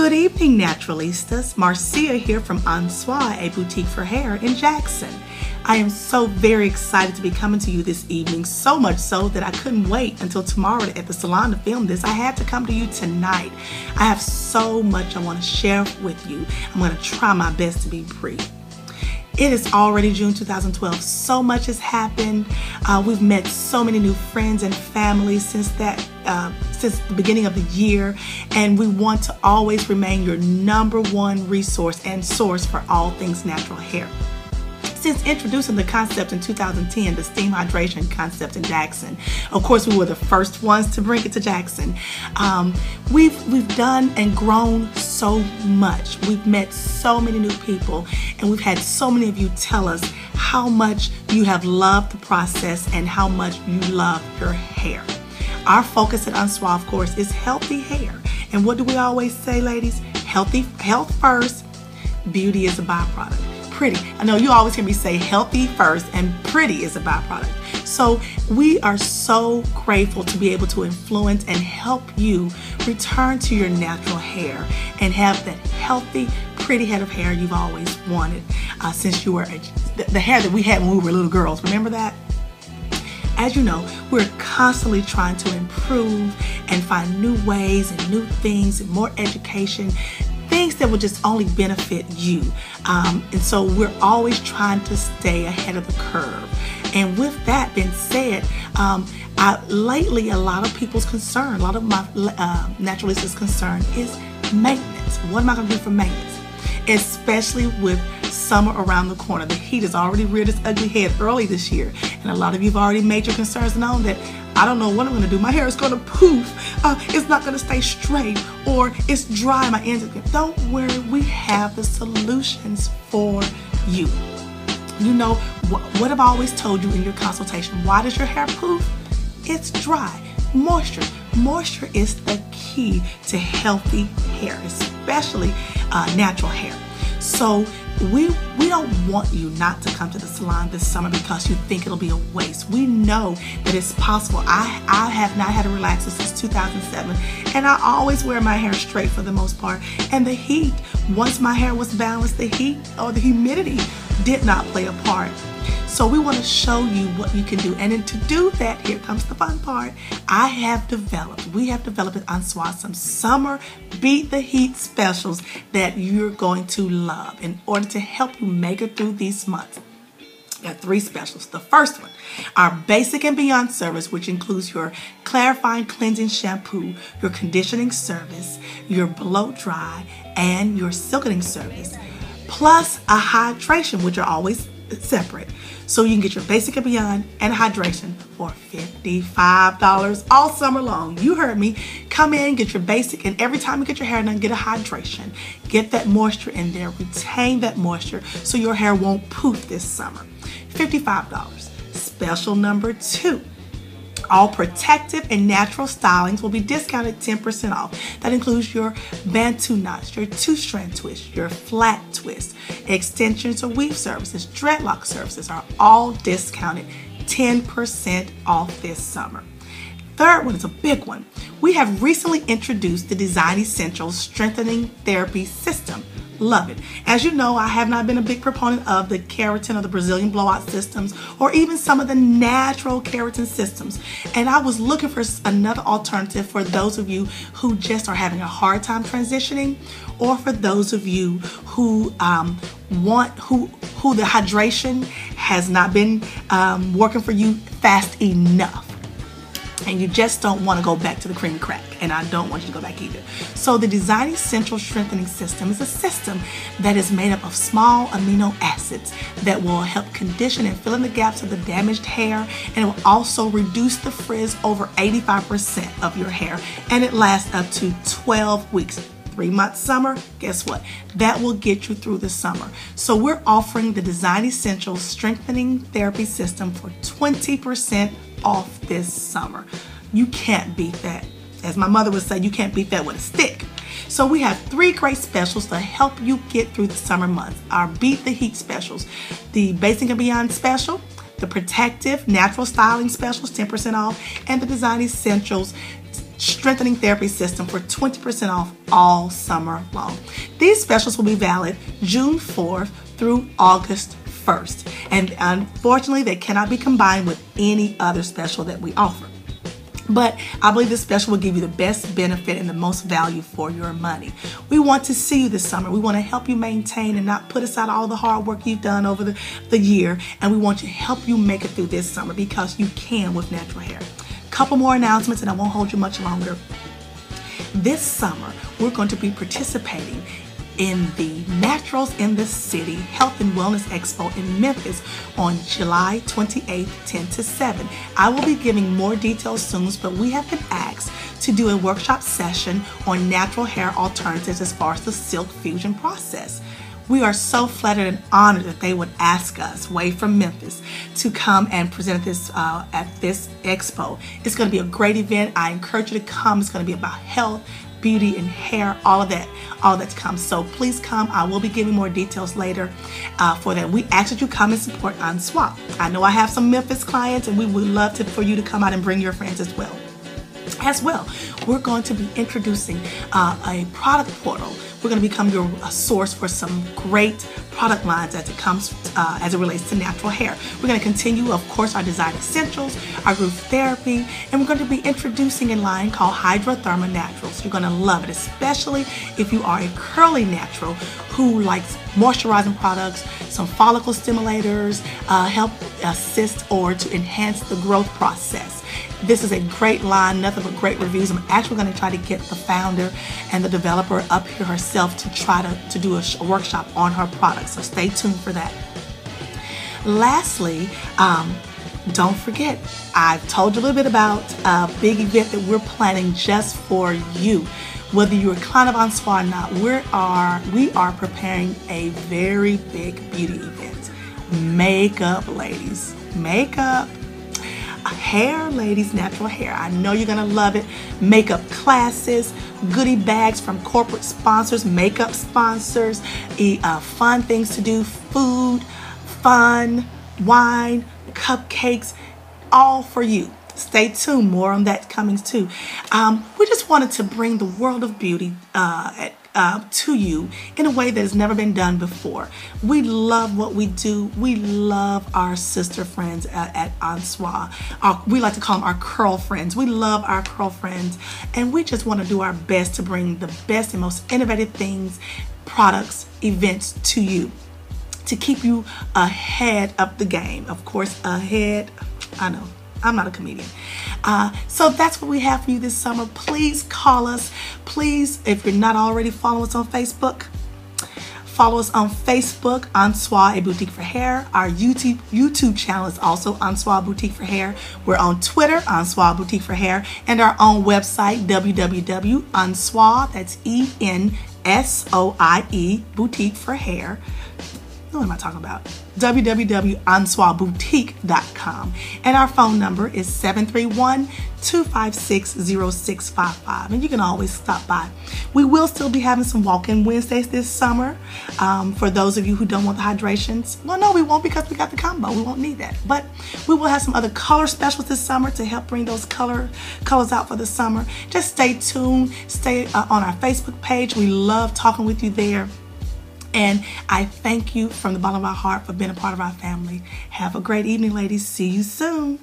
Good evening, Naturalistas. Marcia here from Ansoi, a boutique for hair in Jackson. I am so very excited to be coming to you this evening, so much so that I couldn't wait until tomorrow at the salon to film this. I had to come to you tonight. I have so much I want to share with you. I'm going to try my best to be brief. It is already June 2012. So much has happened. We've met so many new friends and families since the beginning of the year, and we want to always remain your #1 resource and source for all things natural hair. Since introducing the concept in 2010, the steam hydration concept in Jackson, of course we were the first ones to bring it to Jackson. We've done and grown so much. We've met so many new people, and we've had so many of you tell us how much you have loved the process and how much you love your hair. Our focus at Ansoi, of course, is healthy hair. And what do we always say, ladies? Health first, beauty is a byproduct. Pretty. I know you always hear me say healthy first and pretty is a byproduct. So we are so grateful to be able to influence and help you return to your natural hair and have that healthy, pretty head of hair you've always wanted since you were the hair that we had when we were little girls. Remember that? As you know, we're constantly trying to improve and find new ways and new things and more education, things that will just only benefit you. And so we're always trying to stay ahead of the curve. And with that being said, lately a lot of people's concern, a lot of my naturalists' concern is maintenance. What am I going to do for maintenance? Especially with summer around the corner. The heat has already reared its ugly head early this year. And a lot of you have already made your concerns known that I don't know what I'm going to do. My hair is going to poof. It's not going to stay straight, or it's dry. My ends. Don't worry. We have the solutions for you. You know what I've always told you in your consultation. Why does your hair poof? It's dry. Moisture. Moisture is the key to healthy hair, especially natural hair. So we don't want you not to come to the salon this summer because you think it'll be a waste. We know that it's possible. I have not had a relaxer since 2007, and I always wear my hair straight for the most part. And the heat, once my hair was balanced, the heat or the humidity did not play a part. So we want to show you what you can do. And then to do that, here comes the fun part. We have developed at Ansoi some summer beat the heat specials that you're going to love in order to help you make it through these months. We got 3 specials. The first one, our Basic and Beyond service, which includes your clarifying cleansing shampoo, your conditioning service, your blow dry, and your silkening service, plus a hydration, which are always separate. So you can get your Basic and Beyond and hydration for $55 all summer long. You heard me. Come in, get your basic, and every time you get your hair done, get a hydration. Get that moisture in there. Retain that moisture so your hair won't poof this summer. $55. Special number 2. All protective and natural stylings will be discounted 10% off. That includes your Bantu knots, your 2-strand twist, your flat twist, extensions or weave services, dreadlock services are all discounted 10% off this summer. Third one is a big one. We have recently introduced the Design Essentials Strengthening Therapy System. Love it. As you know, I have not been a big proponent of the keratin or the Brazilian blowout systems or even some of the natural keratin systems. And I was looking for another alternative for those of you who just are having a hard time transitioning, or for those of you who who the hydration has not been working for you fast enough. And you just don't want to go back to the creamy crack, and I don't want you to go back either. So the Design Essential Strengthening System is a system that is made up of small amino acids that will help condition and fill in the gaps of the damaged hair, and it will also reduce the frizz over 85% of your hair, and it lasts up to 12 weeks. 3-month summer, guess what? That will get you through the summer. So we're offering the Design Essentials Strengthening Therapy System for 20% off this summer. You can't beat that. As my mother would say, you can't beat that with a stick. So we have 3 great specials to help you get through the summer months. Our Beat the Heat specials, the Basic and Beyond special, the Protective Natural Styling specials, 10% off, and the Design Essentials strengthening therapy system for 20% off all summer long. These specials will be valid June 4th through August 1st. And unfortunately, they cannot be combined with any other special that we offer. But I believe this special will give you the best benefit and the most value for your money. We want to see you this summer. We want to help you maintain and not put aside all the hard work you've done over the year. And we want to help you make it through this summer, because you can with natural hair. Couple more announcements and I won't hold you much longer. This summer, we're going to be participating in the Naturals in the City Health and Wellness Expo in Memphis on July 28th, 10 to 7. I will be giving more details soon, but we have been asked to do a workshop session on natural hair alternatives as far as the silk fusion process. We are so flattered and honored that they would ask us, way from Memphis, to come and present this at this expo. It's going to be a great event. I encourage you to come. It's going to be about health, beauty, and hair, all of that to come. So please come. I will be giving more details later for that. We ask that you come and support Unswa. I know I have some Memphis clients, and we would love for you to come out and bring your friends as well. We're going to be introducing a product portal. We're going to become your source for some great product lines as it relates to natural hair. We're going to continue, of course, our design essentials, our group therapy, and we're going to be introducing a line called Hydrotherma Naturals. You're going to love it, especially if you are a curly natural who likes moisturizing products, some follicle stimulators, help assist or to enhance the growth process. This is a great line, nothing but great reviews. I'm actually going to try to get the founder and the developer up here herself to try to do a workshop on her products. So stay tuned for that. Lastly, don't forget, I've told you a little bit about a big event that we're planning just for you. Whether you're a client of Unswa or not, we are preparing a very big beauty event. Makeup, ladies. Makeup. Hair, ladies, natural hair. I know you're gonna love it. Makeup classes, goodie bags from corporate sponsors, makeup sponsors, fun things to do, food, fun, wine, cupcakes, all for you. Stay tuned, more on that coming too. We just wanted to bring the world of beauty to you in a way that has never been done before. We love what we do. We love our sister friends at Unswa. We like to call them our curl friends. We love our curl friends, and we just want to do our best to bring the best and most innovative things, products, events to you, to keep you ahead of the game. Of course, ahead. I know, I'm not a comedian. So that's what we have for you this summer. Please call us. Please, if you're not already, follow us on Facebook. Follow us on Facebook, Unswa, a boutique for hair. Our YouTube channel is also Unswa Boutique for Hair. We're on Twitter, Unswa Boutique for Hair, and our own website, www.unswa, that's ENSOIE, Boutique for Hair. What am I talking about? www.unswaboutique.com. And our phone number is 731-256-0655. And you can always stop by. We will still be having some walk-in Wednesdays this summer. For those of you who don't want the hydrations. Well, no, we won't, because we got the combo. We won't need that. But we will have some other color specials this summer to help bring those colors out for the summer. Just stay tuned. Stay on our Facebook page. We love talking with you there. And I thank you from the bottom of my heart for being a part of our family. Have a great evening, ladies. See you soon.